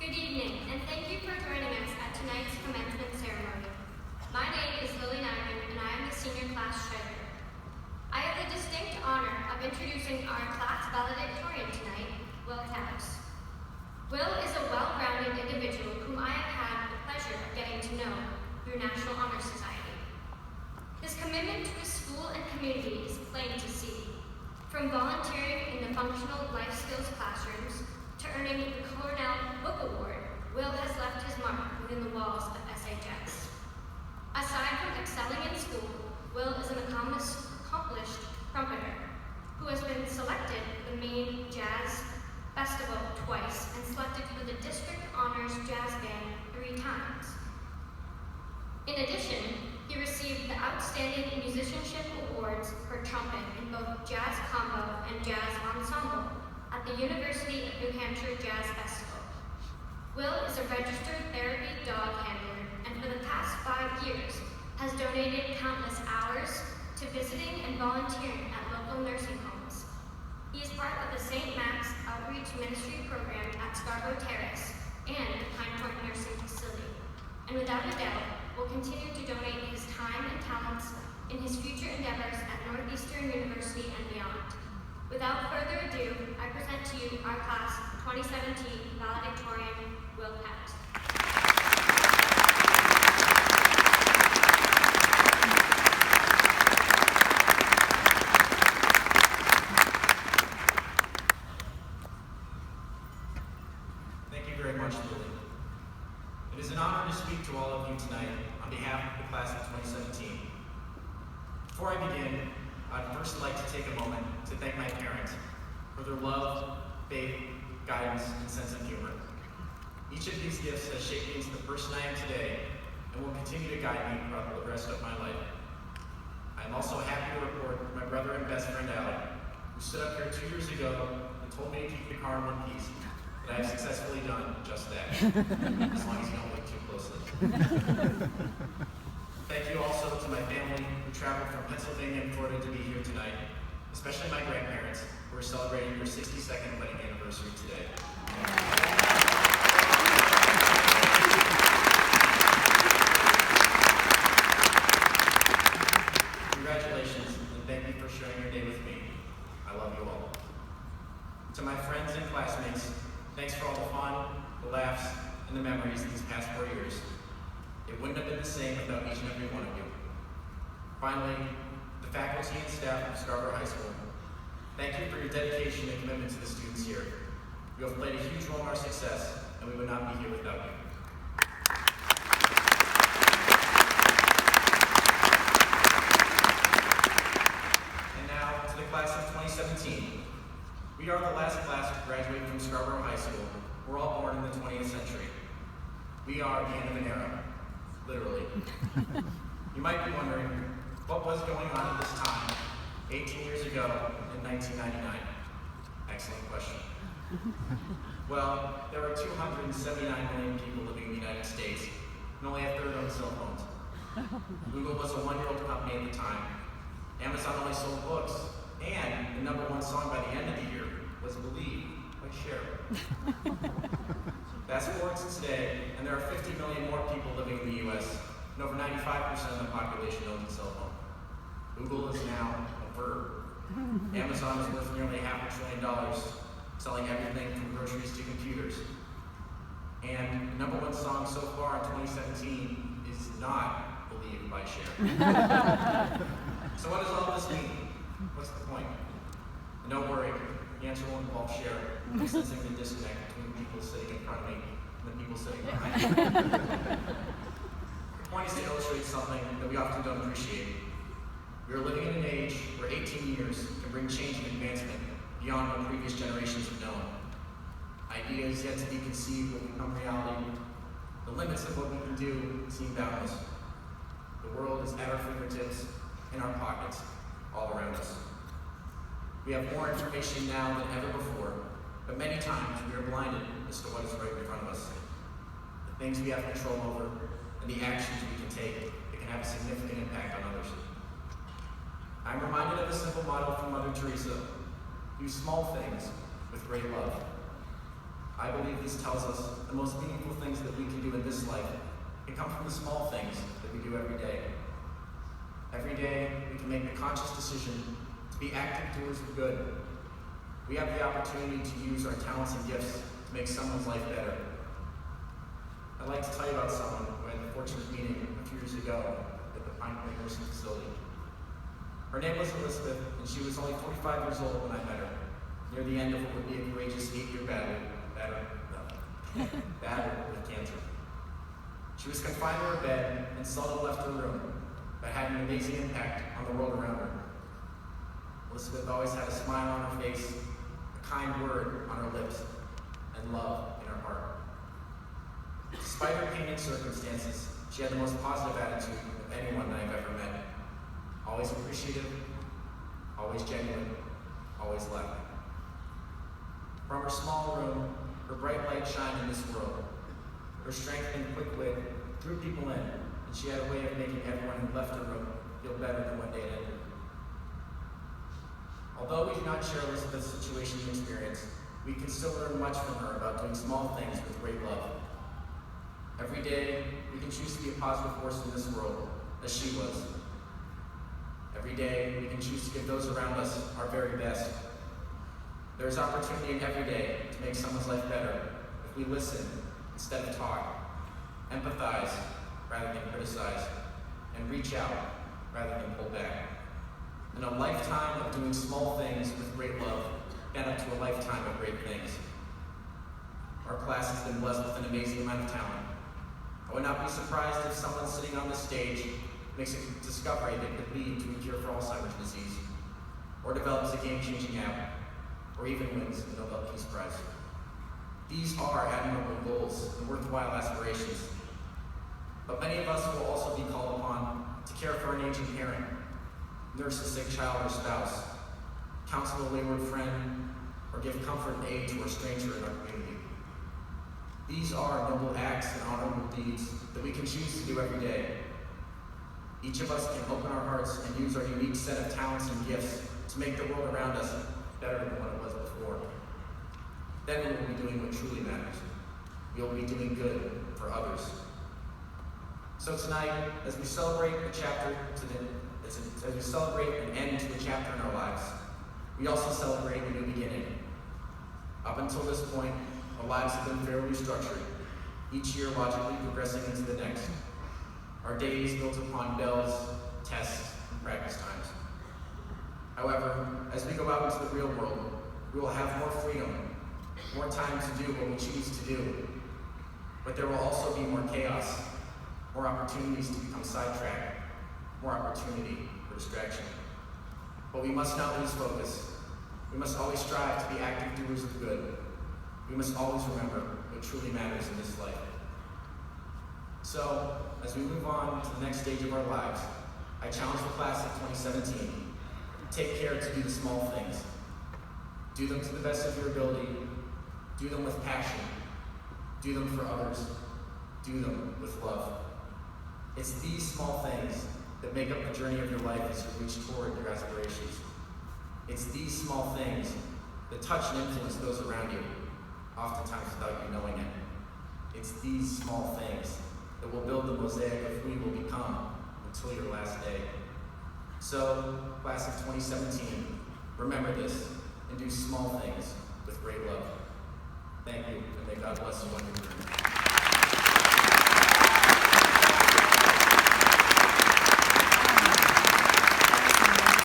Good evening, and thank you for joining us at tonight's commencement ceremony. My name is Lily Nyman, and I am the senior class treasurer. I have the distinct honor of introducing our class valedictorian tonight, Will Tavis. Will is a well-rounded individual whom I have had the pleasure of getting to know through National Honor Society. His commitment to his school and community is plain to see. From volunteering in the functional life skills classrooms to earning the Cornell Book Award, Will has left his mark within the walls of SHS. Aside from excelling in school, Will is an accomplished trumpeter who has been selected for the Maine Jazz Festival twice and selected for the District Honors Jazz Band 3 times. In addition, he received the Outstanding Musicianship Awards for trumpet in both Jazz Combo and Jazz Ensemble at the University of New Hampshire Jazz Festival. Will is a registered therapy dog handler and for the past 5 years has donated countless hours to visiting and volunteering at local nursing homes. He is part of the St. Max Outreach Ministry program at Scarborough Terrace and the Pine Point Nursing Facility, and without a doubt, will continue to donate his time and talents in his future endeavors at Northeastern University and beyond. Without further ado, I present to you our class 2017 valedictorian, Will Tavis. Thank you very much, Lily. It is an honor to speak to all of you tonight on behalf of the class of 2017. Before I begin, I'd first like to take a moment to thank my parents for their love, faith, guidance, and sense of humor. Each of these gifts has shaped me into the person I am today and will continue to guide me throughout the rest of my life. I am also happy to report my brother and best friend, Alec, who stood up here 2 years ago and told me to keep the car in one piece, that I have successfully done just that, as long as you don't look too closely. Thank you also to my family who traveled from Pennsylvania and Florida to be here tonight, especially my grandparents who are celebrating their 62nd wedding anniversary today. Congratulations, and thank you for sharing your day with me. I love you all. To my friends and classmates, thanks for all the fun, the laughs, and the memories these past 4 years. It wouldn't have been the same without each and every one of you. Finally, the faculty and staff of Scarborough High School, thank you for your dedication and commitment to the students here. You have played a huge role in our success, and we would not be here without you. And now, to the class of 2017. We are the last class to graduate from Scarborough High School. We're all born in the 20th century. We are the end of an era. Literally. You might be wondering, what was going on at this time, 18 years ago in 1999? Excellent question. Well, there were 279 million people living in the United States, and only a third owned cell phones. Google was a one-year-old company at the time. Amazon only sold books, and the #1 song by the end of the year was Believe by Cher. Fast forward to today, and there are 50 million more people living in the U.S., and over 95% of the population owns a cell phone. Google is now a verb. Amazon is worth nearly $500 billion, selling everything from groceries to computers. And the #1 song so far in 2017 is not Believe by Cher. So what does all this mean? What's the point? And don't worry, the answer won't involve Cher, sensing the disconnect between people sitting in front of me and the people sitting behind me. The point is to illustrate something that we often don't appreciate. We are living in an age where 18 years can bring change and advancement beyond what previous generations have known. Ideas yet to be conceived will become reality. The limits of what we can do seem boundless. The world is at our fingertips, in our pockets, all around us. We have more information now than ever before, but many times we are blinded as to what is right in front of us. The things we have control over, and the actions we can take that can have a significant impact on others. I'm reminded of a simple model from Mother Teresa: do small things with great love. I believe this tells us the most meaningful things that we can do in this life can come from the small things that we do every day. Every day, we can make the conscious decision to be active doers of good. We have the opportunity to use our talents and gifts to make someone's life better. I'd like to tell you about someone who I had the fortunate meeting a few years ago at the Pine Point Nursing Facility. Her name was Elizabeth, and she was only 45 years old when I met her, near the end of what would be a courageous 8-year battle with cancer. She was confined to her bed and seldom left her room, but had an amazing impact on the world around her. Elizabeth always had a smile on her face, a kind word on her lips, and love in her heart. Despite her pain and circumstances, she had the most positive attitude of anyone I've ever met. Always appreciative, always genuine, always laughing. From her small room, her bright light shined in this world. Her strength and quick wit drew people in, and she had a way of making everyone who left her room feel better than when they had entered. Although we do not share Elizabeth's situation and experience, we can still learn much from her about doing small things with great love. Every day, we can choose to be a positive force in this world, as she was. Every day, we can choose to give those around us our very best. There is opportunity in every day to make someone's life better if we listen instead of talk, empathize rather than criticize, and reach out rather than pull back. And a lifetime of doing small things with great love add up to a lifetime of great things. Our class has been blessed with an amazing amount of talent. I would not be surprised if someone sitting on this stage makes a discovery that could lead to a cure for Alzheimer's disease, or develops a game-changing app, or even wins the Nobel Peace Prize. These are admirable goals and worthwhile aspirations. But many of us will also be called upon to care for an aging parent, nurse a sick child or spouse, counsel a wayward friend, or give comfort and aid to a stranger in our community. These are noble acts and honorable deeds that we can choose to do every day. Each of us can open our hearts and use our unique set of talents and gifts to make the world around us better than what it was before. Then we will be doing what truly matters. We will be doing good for others. So tonight, as we celebrate an end to a chapter in our lives, we also celebrate a new beginning. Up until this point, our lives have been fairly structured, each year logically progressing into the next. Our days built upon bells, tests, and practice times. However, as we go out into the real world, we will have more freedom, more time to do what we choose to do. But there will also be more chaos, more opportunities to become sidetracked, more opportunity for distraction. But we must not lose focus. We must always strive to be active doers of good. We must always remember what truly matters in this life. So, as we move on to the next stage of our lives, I challenge the class of 2017, take care to do the small things. Do them to the best of your ability. Do them with passion. Do them for others. Do them with love. It's these small things that make up the journey of your life as you reach toward your aspirations. It's these small things that touch and influence those around you, oftentimes without you knowing it. It's these small things that will build the mosaic of who you will become until your last day. So, class of 2017, remember this and do small things with great love. Thank you, and may God bless you on your journey.